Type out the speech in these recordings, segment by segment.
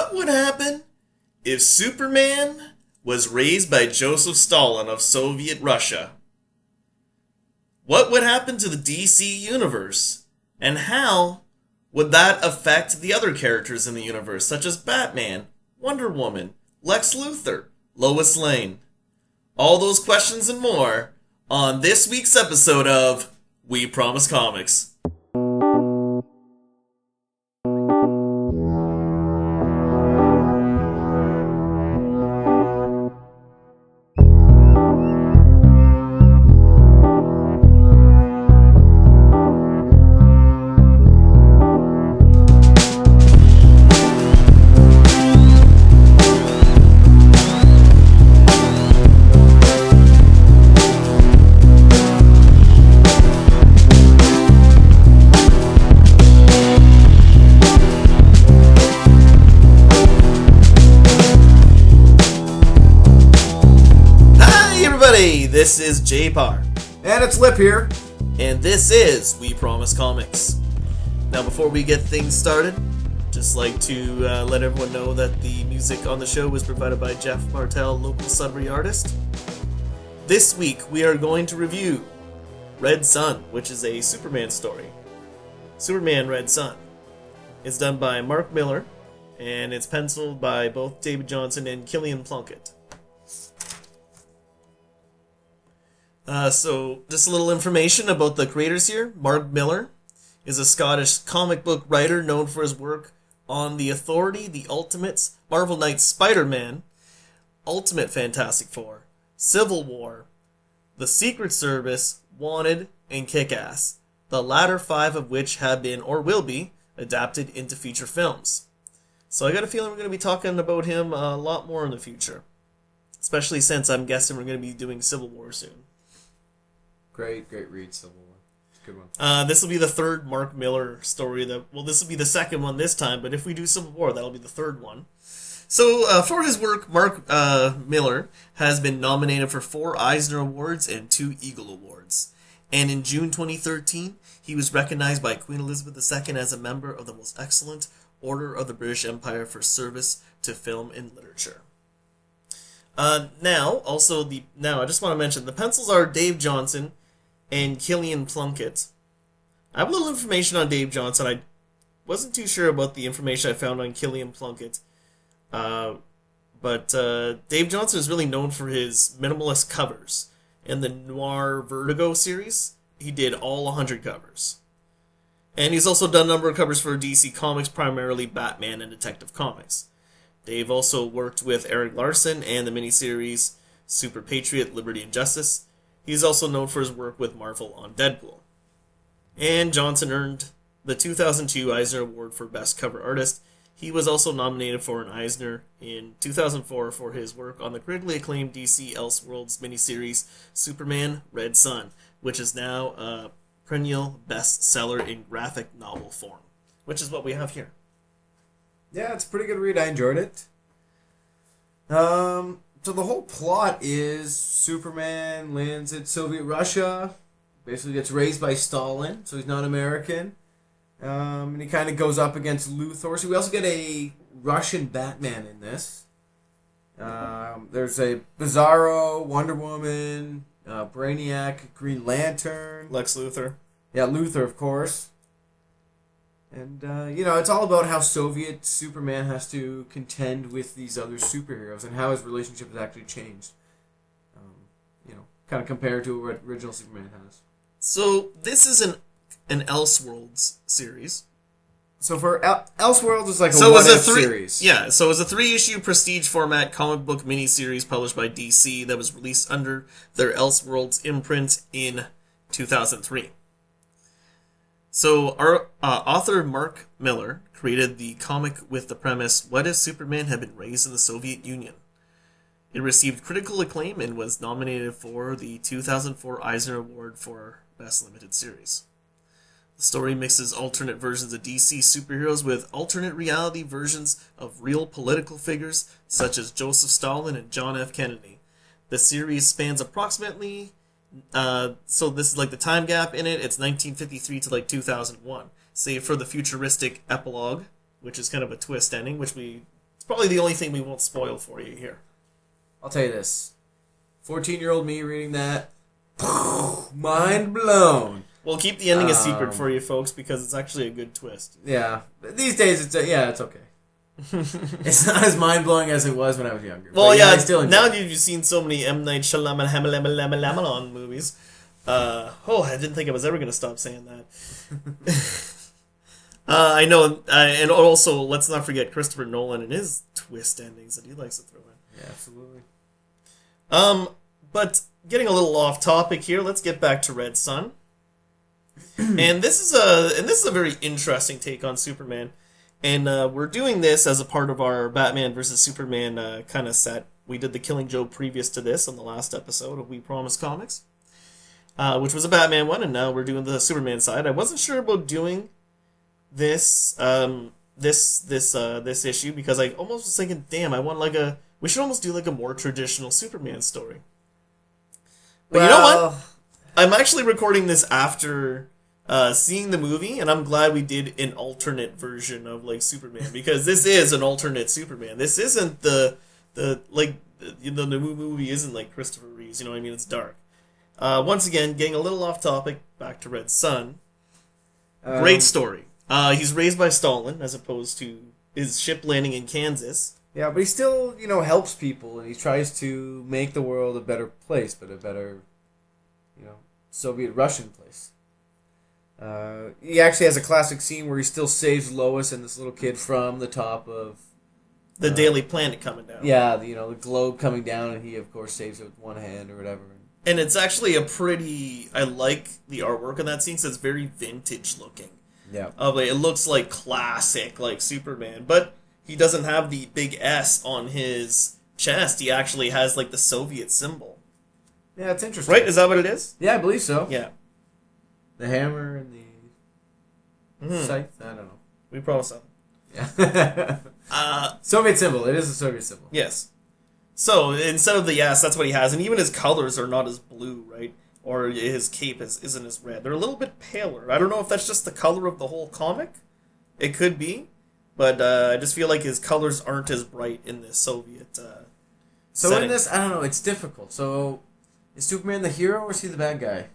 What would happen if Superman was raised by Joseph Stalin of Soviet Russia? What would happen to the DC universe? And how would that affect the other characters in the universe, such as Batman, Wonder Woman, Lex Luthor, Lois Lane? All those questions and more on this week's episode of We Promise Comics. This is JPar. And it's Lipp here. And this is We Promise Comics. Now, before we get things started, just like to let everyone know that the music on the show was provided by Jeff Martell, local Sudbury artist. This week, we are going to review Red Sun, which is a Superman story. Superman Red Sun. It's done by Mark Millar, and it's penciled by both David Johnson and Killian Plunkett. So, just a little information about the creators here. Mark Millar is a Scottish comic book writer known for his work on The Authority, The Ultimates, Marvel Knights Spider-Man, Ultimate Fantastic Four, Civil War, The Secret Service, Wanted, and Kick-Ass, the latter 5 of which have been, or will be, adapted into feature films. So I got a feeling we're going to be talking about him a lot more in the future, especially since I'm guessing we're going to be doing Civil War soon. Great read, Civil War. Good one. This will be the third Mark Millar story. This will be the second one this time, but if we do Civil War, that'll be the third one. So, for his work, Mark Millar has been nominated for 4 Eisner Awards and 2 Eagle Awards. And in June 2013, he was recognized by Queen Elizabeth II as a member of the Most Excellent Order of the British Empire for service to film and literature. Now, I just want to mention, the pencils are Dave Johnson and Killian Plunkett. I have a little information on Dave Johnson. I wasn't too sure about the information I found on Killian Plunkett. But Dave Johnson is really known for his minimalist covers. In the Noir Vertigo series, he did all 100 covers. And he's also done a number of covers for DC Comics, primarily Batman and Detective Comics. Dave also worked with Eric Larson and the miniseries Super Patriot, Liberty and Justice. He's also known for his work with Marvel on Deadpool. And Johnson earned the 2002 Eisner Award for Best Cover Artist. He was also nominated for an Eisner in 2004 for his work on the critically acclaimed DC Elseworlds miniseries Superman Red Sun, which is now a perennial bestseller in graphic novel form, which is what we have here. Yeah, it's a pretty good read. I enjoyed it. So the whole plot is Superman lands in Soviet Russia, basically gets raised by Stalin, so he's not American, and he kind of goes up against Luthor. So we also get a Russian Batman in this. There's a Bizarro, Wonder Woman, Brainiac, Green Lantern. Lex Luthor. Yeah, Luthor, of course. And, it's all about how Soviet Superman has to contend with these other superheroes and how his relationship has actually changed. Kind of compared to what original Superman has. So, this is an Elseworlds series. So, for Elseworlds, it's like a what-if series. Yeah, so it's a 3-issue prestige format comic book miniseries published by DC that was released under their Elseworlds imprint in 2003. So, our author Mark Millar created the comic with the premise, what if Superman had been raised in the Soviet Union? It received critical acclaim and was nominated for the 2004 Eisner Award for Best Limited Series. The story mixes alternate versions of DC superheroes with alternate reality versions of real political figures such as Joseph Stalin and John F. Kennedy. The series spans approximately so this is like the time gap in it. It's 1953 to like 2001, save for the futuristic epilogue, which is kind of a twist ending, which we probably the only thing we won't spoil for you here. I'll tell you this. 14-year-old me reading that, mind blown. We'll keep the ending a secret for you folks because it's actually a good twist. Yeah. These days, it's okay. It's not as mind-blowing as it was when I was younger. Well, yeah, yeah, I still enjoy now it. that you've seen so many M. Night Shyamalan movies. I didn't think I was ever going to stop saying that. I know, and also, let's not forget Christopher Nolan and his twist endings that he likes to throw in. Yeah, absolutely. But getting a little off topic here, let's get back to Red Sun. And this is a very interesting take on Superman. And we're doing this as a part of our Batman versus Superman kind of set. We did the Killing Joke previous to this on the last episode of We Promise Comics, which was a Batman one, and now we're doing the Superman side. I wasn't sure about doing this this issue because I almost was thinking, damn, we should almost do like a more traditional Superman story. But you know what? I'm actually recording this after seeing the movie, and I'm glad we did an alternate version of like Superman because this is an alternate Superman. This isn't the movie isn't like Christopher Reeves. You know what I mean? It's dark. Once again, getting a little off topic. Back to Red Sun. Great story. He's raised by Stalin as opposed to his ship landing in Kansas. Yeah, but he still, helps people, and he tries to make the world a better place, but a better, Soviet-Russian place. He actually has a classic scene where he still saves Lois and this little kid from the top of the Daily Planet coming down. Yeah, the globe coming down, and he, of course, saves it with one hand or whatever. And it's actually I like the artwork in that scene, so it's very vintage looking. Yeah. It looks like classic, like Superman, but he doesn't have the big S on his chest. He actually has like the Soviet symbol. Yeah, it's interesting. Right? Is that what it is? Yeah, I believe so. Yeah. The hammer and the scythe. I don't know. We promise that. Yeah. Soviet symbol. It is a Soviet symbol. Yes. So instead of the S, that's what he has, and even his colors are not as blue, right? Or his cape isn't as red. They're a little bit paler. I don't know if that's just the color of the whole comic. It could be. But I just feel like his colors aren't as bright in the Soviet So setting. in this, I don't know, it's difficult. So, is Superman the hero or is he the bad guy?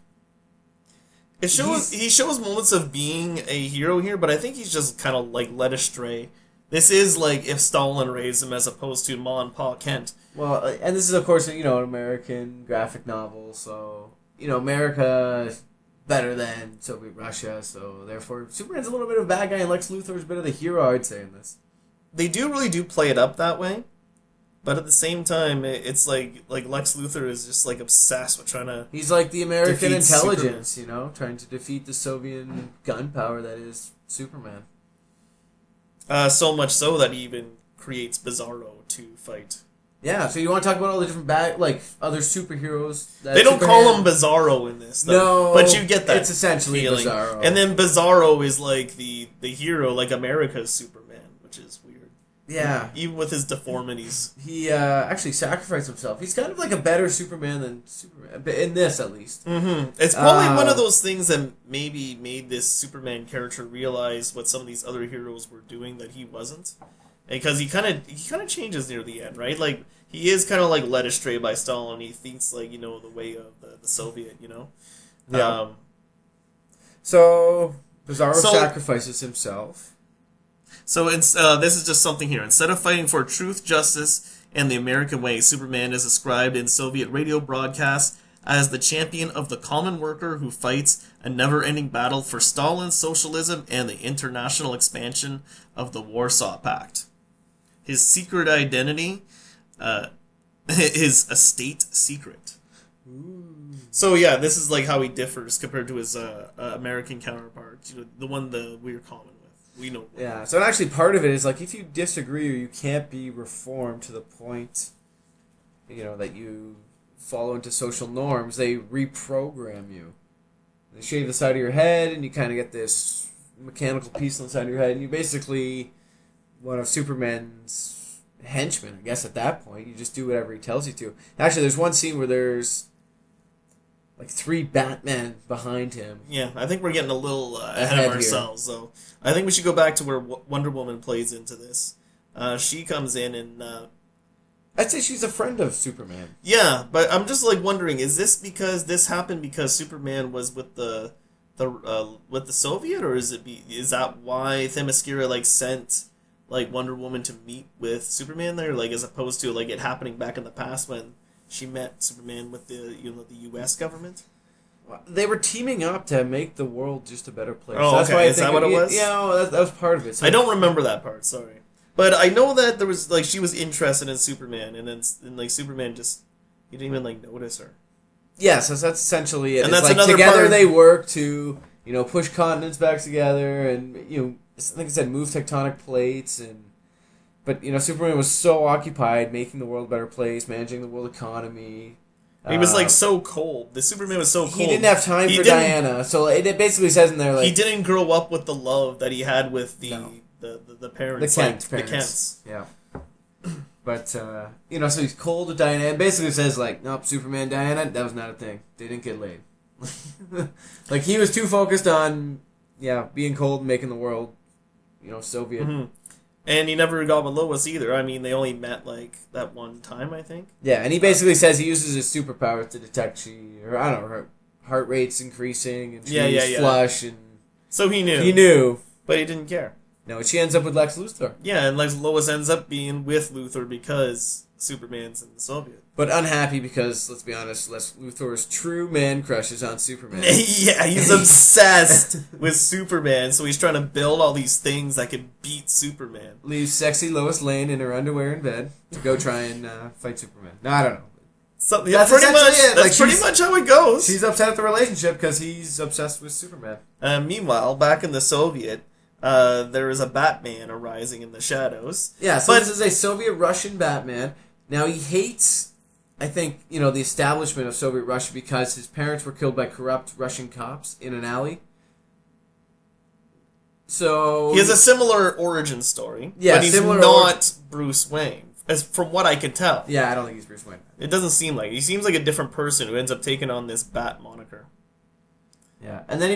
He shows moments of being a hero here, but I think he's just kind of like led astray. This is like if Stalin raised him as opposed to Ma and Pa Kent. Well, and this is, of course, an American graphic novel, so, America is better than Soviet Russia, so therefore Superman's a little bit of a bad guy and Lex Luthor's a bit of the hero, I'd say, in this. They do play it up that way, but at the same time, it's like Lex Luthor is just like obsessed with trying to. He's like the American defeat intelligence, trying to defeat the Soviet gunpowder that is Superman. So much so that he even creates Bizarro to fight. Yeah, so you want to talk about all the different other superheroes? They don't call him Bizarro in this, though. No, but you get that. It's essentially feeling. Bizarro. And then Bizarro is like the hero, like America's Superman, which is weird. Yeah. Even with his deformities. He actually sacrificed himself. He's kind of like a better Superman than Superman, in this at least. Mm-hmm. It's probably one of those things that maybe made this Superman character realize what some of these other heroes were doing that he wasn't. Because he kind of changes near the end, right? Like, he is kind of like led astray by Stalin. He thinks like, the way of the Soviet, Yeah. So Bizarro sacrifices himself. So this is just something here. Instead of fighting for truth, justice, and the American way, Superman is described in Soviet radio broadcasts as the champion of the common worker who fights a never-ending battle for Stalin's socialism and the international expansion of the Warsaw Pact. His secret identity is a state secret. Ooh. So yeah, this is like how he differs compared to his American counterpart, the one that we're common with. We know. Yeah, so actually part of it is like if you disagree or you can't be reformed to the point, that you follow into social norms, they reprogram you. They shave the side of your head, and you kind of get this mechanical piece on the side of your head, and you basically one of Superman's henchmen, I guess, at that point. You just do whatever he tells you to. Actually, there's one scene where there's like 3 Batmen behind him. Yeah, I think we're getting a little ahead of ourselves, though. I think we should go back to where Wonder Woman plays into this. She comes in and I'd say she's a friend of Superman. yeah, but I'm just like wondering, is this because this happened because Superman was with the Soviet, or is that why Themyscira like sent like Wonder Woman to meet with Superman there, like as opposed to like it happening back in the past when she met Superman with the the U.S. government? They were teaming up to make the world just a better place. Oh, That's okay. why Is that what it was? Yeah, that was part of it. So I don't remember that part. Sorry, but I know that there was like she was interested in Superman, and then like Superman just he didn't even like notice her. Yes, that's essentially it. And It's that's like another together part- they work to push continents back together, and like I said, move tectonic plates, but Superman was so occupied making the world a better place, managing the world economy. He was like so cold. The Superman was so cold. He didn't have time He for didn't- Diana, so it basically says in there like he didn't grow up with the love that he had with the No. the parents, the Kent like, parents. the Kents. Yeah. But so he's cold with Diana, and basically says like, nope, Superman, Diana, that was not a thing. They didn't get laid. Like he was too focused on being cold and making the world, Soviet. Mm-hmm. And he never got with Lois either. I mean, they only met like that one time, I think. Yeah, and he basically says he uses his superpowers to detect her heart rate's increasing and she's flush, and So he knew. he knew. But he didn't care. No, she ends up with Lex Luthor. Yeah, and like Lois ends up being with Luthor because Superman's in the Soviet. But unhappy because, let's be honest, Lex Luthor's true man crushes on Superman. Yeah, he's obsessed with Superman, so he's trying to build all these things that could beat Superman. Leaves sexy Lois Lane in her underwear in bed to go try and fight Superman. No, I don't know. So, yeah, That's pretty essentially much. it. That's Like, pretty much how it goes. She's upset at the relationship because he's obsessed with Superman. Meanwhile, back in the Soviet, there is a Batman arising in the shadows. Yeah, so But- this is a Soviet-Russian Batman. Now, he hates, I think, the establishment of Soviet Russia because his parents were killed by corrupt Russian cops in an alley. So... He has a similar origin story, Yeah, but he's similar not Bruce Wayne, as from what I can tell. Yeah, I don't think he's Bruce Wayne. It doesn't seem like. He seems like a different person who ends up taking on this Bat moniker. Yeah, and then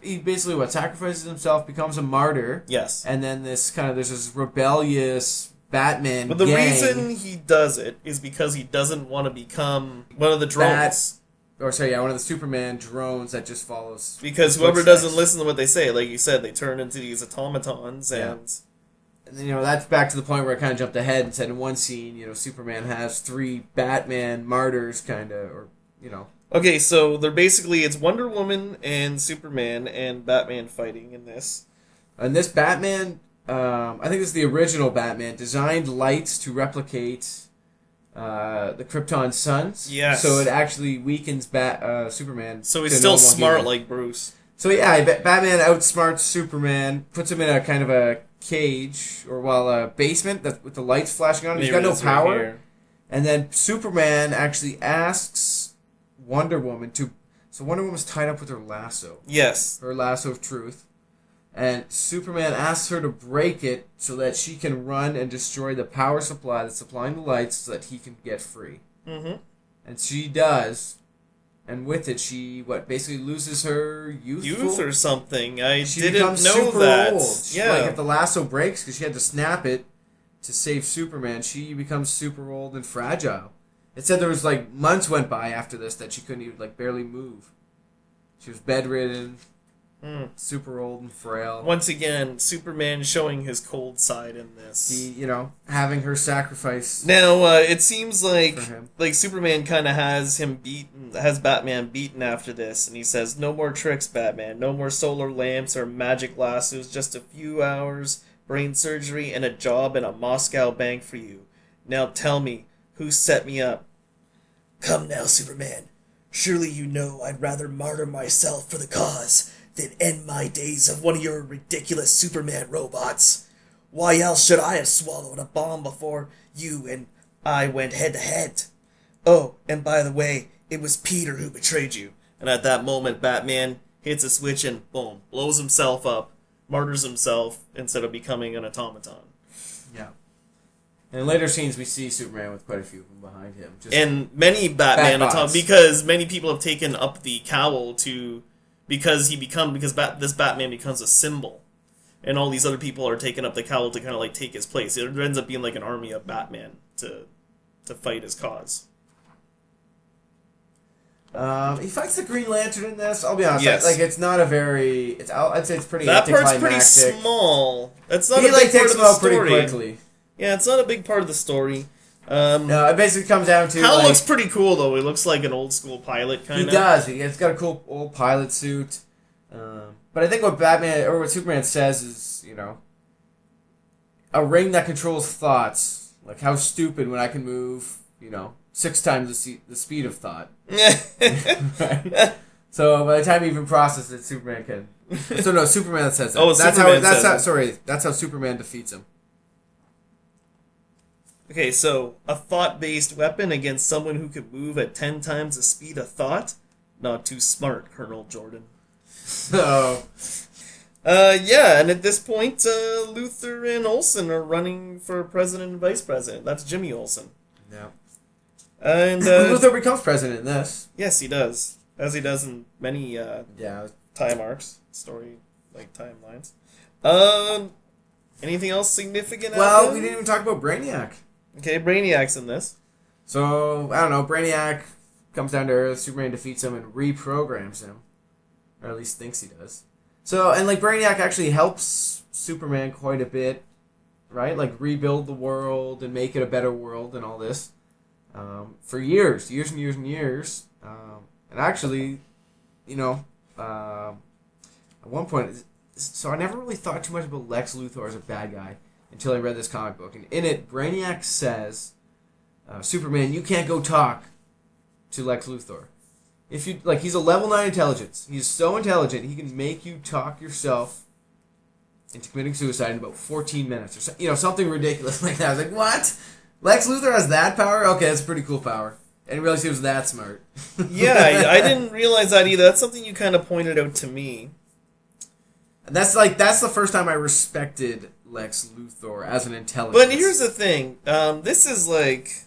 he basically sacrifices himself, becomes a martyr, Yes. and then there's this rebellious Batman But the gang. reason he does it is because he doesn't want to become one of the drones. One of the Superman drones that just follows. Because whoever footsteps. doesn't listen to what they say, like you said, they turn into these automatons, and And then, that's back to the point where I kind of jumped ahead and said in one scene, Superman has 3 Batman martyrs, Okay, so they're basically, it's Wonder Woman and Superman and Batman fighting in this. And this Batman, I think this is the original Batman, designed lights to replicate the Krypton suns. Yes. So it actually weakens Superman. So he's to still normal smart human. like Bruce. So yeah, Batman outsmarts Superman, puts him in a kind of a cage, or a basement with the lights flashing on. He's Maybe got no that's right power. here. And then Superman actually asks Wonder Woman to... So Wonder Woman's tied up with her lasso. Yes. Her lasso of truth. And Superman asks her to break it so that she can run and destroy the power supply that's supplying the lights so that he can get free. Mm-hmm. And she does. And with it, she, basically loses her Youth or something. I she didn't becomes know super that. old. Yeah. Like, if the lasso breaks, because she had to snap it to save Superman, she becomes super old and fragile. It said there was, months went by after this that she couldn't even, barely move. She was bedridden, super old and frail. Once again, Superman showing his cold side in this. He, having her sacrifice Now, it seems like for him. Superman kind of has Batman beaten after this, and he says, "No more tricks, Batman. No more solar lamps or magic lassos. Just a few hours, brain surgery, and a job in a Moscow bank for you. Now tell me, who set me up?" "Come now, Superman. Surely you know I'd rather martyr myself for the cause than end my days of one of your ridiculous Superman robots. Why else should I have swallowed a bomb before you and I went head to head? Oh, and by the way, it was Peter who betrayed you." And at that moment, Batman hits a switch and boom, blows himself up, martyrs himself instead of becoming an automaton. Yeah. And in later scenes, we see Superman with quite a few of them behind him. And many Batman Batbots. because many people have taken up the cowl because this Batman becomes a symbol and all these other people are taking up the cowl to kind of like take his place. It ends up being like an army of Batman to fight his cause. He fights the Green Lantern in this. I'll be honest, Yes. like it's not a very. I'd say it's pretty. That part's pretty anticlimactic. small. That's not He a like big part takes of him the out pretty story. quickly. Yeah, it's not a big part of the story. No, it basically comes down to Hal like, looks pretty cool though. He looks like an old school pilot kind he of. does. He's got a cool old pilot suit. But I think what Batman or what Superman says is, a ring that controls thoughts. Like how stupid when I can move, 6 times the speed of thought. Right? So by the time he even processes it, Superman can. So no, Superman says that. Oh, that's Superman how. That's says how. it. Sorry, that's how Superman defeats him. Okay, so a thought-based weapon against someone who can move at 10 times the speed of thought? Not too smart, Colonel Jordan. So Yeah, and at this point, Luthor and Olsen are running for president and vice president. That's Jimmy Olsen. yeah, And, Luthor becomes president in this. yes, he does. As he does in many, Yeah. time arcs, story, like, timelines. Anything else significant Well, happen? we didn't even talk about Brainiac. Okay, Brainiac's in this. So I don't know. Brainiac comes down to Earth. Superman defeats him and reprograms him, or at least thinks he does. So and like Brainiac actually helps Superman quite a bit, right? Like rebuild the world and make it a better world and all this. For years and years and years. And actually, at one point, so I never really thought too much about Lex Luthor as a bad guy until I read this comic book. And in it, Brainiac says, Superman, you can't go talk to Lex Luthor. If you he's a level 9 intelligence. He's so intelligent, he can make you talk yourself into committing suicide in about 14 minutes. Or something ridiculous like that. I was like, what? Lex Luthor has that power? Okay, that's a pretty cool power. I didn't realize he was that smart. Yeah, I didn't realize that either. That's something you kind of pointed out to me. That's the first time I respected Lex Luthor as an intelligence. But here's the thing. This is like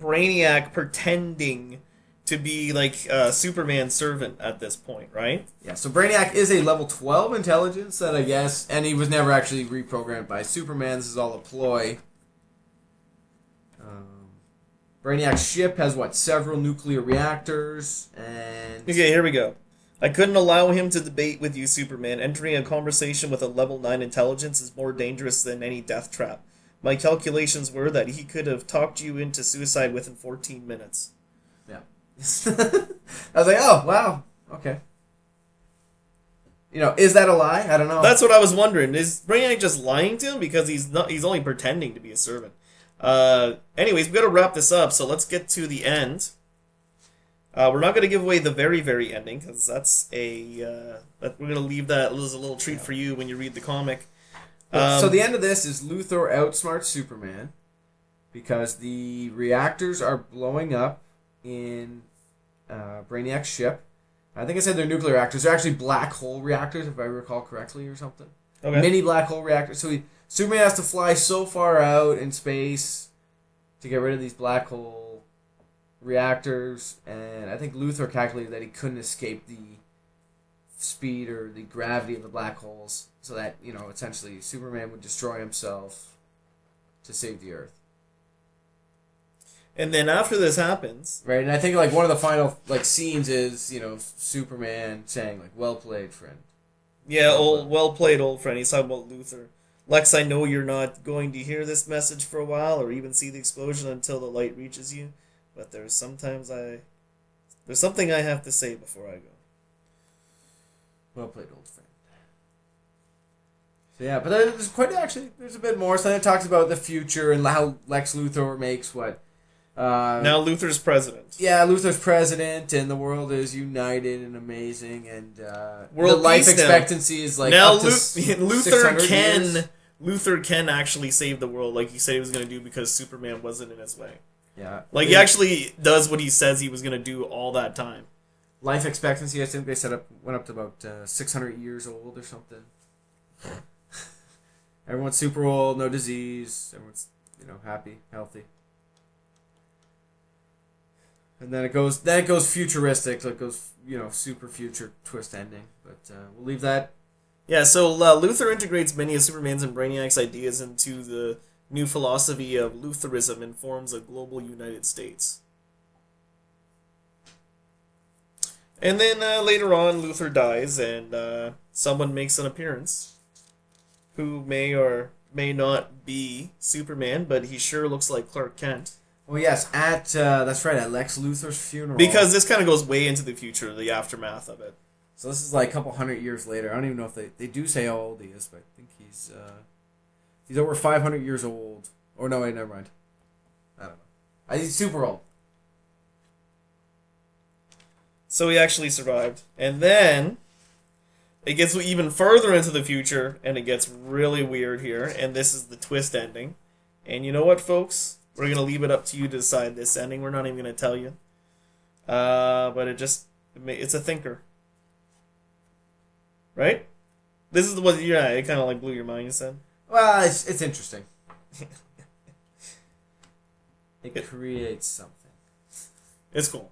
Brainiac pretending to be like Superman's servant at this point, right? Yeah, so Brainiac is a level 12 intelligence that I guess, and he was never actually reprogrammed by Superman. This is all a ploy. Brainiac's ship has, several nuclear reactors, and... Okay, here we go. I couldn't allow him to debate with you, Superman. Entering a conversation with a level 9 intelligence is more dangerous than any death trap. My calculations were that he could have talked you into suicide within 14 minutes. Yeah. I was like, oh, wow, okay. Is that a lie? I don't know. That's what I was wondering. Is Brainiac just lying to him because he's only pretending to be a servant? Anyways, we got to wrap this up, so let's get to the end. We're not going to give away the very, very ending because that's we're going to leave that as a little treat for you when you read the comic. So the end of this is Luthor outsmarts Superman because the reactors are blowing up in Brainiac's ship. I think I said they're nuclear reactors. They're actually black hole reactors, if I recall correctly, or something. Okay. Mini black hole reactors. So Superman has to fly so far out in space to get rid of these black hole reactors, and I think Luthor calculated that he couldn't escape the speed or the gravity of the black holes, so that essentially Superman would destroy himself to save the Earth. And then after this happens, Right, and I think one of the final scenes is Superman saying "Well played, friend." yeah, well played, old friend. He's talking about Luthor. Lex, I know you're not going to hear this message for a while or even see the explosion until the light reaches you, but there's something I have to say before I go. Well played, old friend. So yeah, but there's a bit more. So then it talks about the future and how Lex Luthor makes what. Now Luthor's president. Yeah, Luthor's president, and the world is united and amazing, and World the life peace now. expectancy is Now up to Luthor 600 can years. Luthor can actually save the world like he said he was going to do because Superman wasn't in his way. Yeah, He actually does what he says he was going to do all that time. life expectancy. I think they went up to about 600 years old or something. Everyone's super old, no disease. Everyone's happy, healthy. And then it goes futuristic, so it goes super future twist ending. But we'll leave that. Yeah, so Luther integrates many of Superman's and Brainiac's ideas into the new philosophy of Lutheranism and forms a global United States. And then later on, Luther dies, and someone makes an appearance who may or may not be Superman, but he sure looks like Clark Kent. Well, yes, that's right, at Lex Luthor's funeral. Because this kind of goes way into the future, the aftermath of it. So this is like a couple hundred years later. I don't even know if they do say how old he is, but I think he's over 500 years old. Or no, wait, never mind. I don't know. He's super old. So he actually survived. And then it gets even further into the future, and it gets really weird here. And this is the twist ending. And you know what, folks? We're going to leave it up to you to decide this ending. We're not even going to tell you. But it's a thinker. Right? This is what, yeah, it kind of like blew your mind, you said? Well, it's interesting. It creates something. It's cool.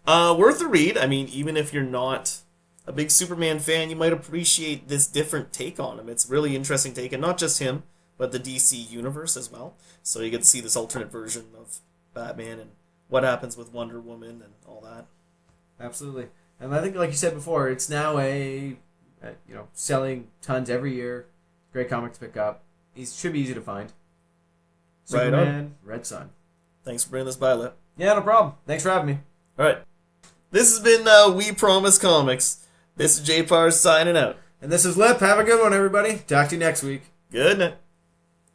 Worth a read. I mean, even if you're not a big Superman fan, you might appreciate this different take on him. It's really interesting take, and not just him, but the DC universe as well. So you get to see this alternate version of Batman and what happens with Wonder Woman and all that. Absolutely. And I think, like you said before, it's now selling tons every year. Great comic to pick up. It should be easy to find. Superman, Red Sun. Thanks for bringing this by, Lip. Yeah, no problem. Thanks for having me. All right. This has been We Promise Comics. This is JPar signing out. And this is Lip. Have a good one, everybody. Talk to you next week. Good night.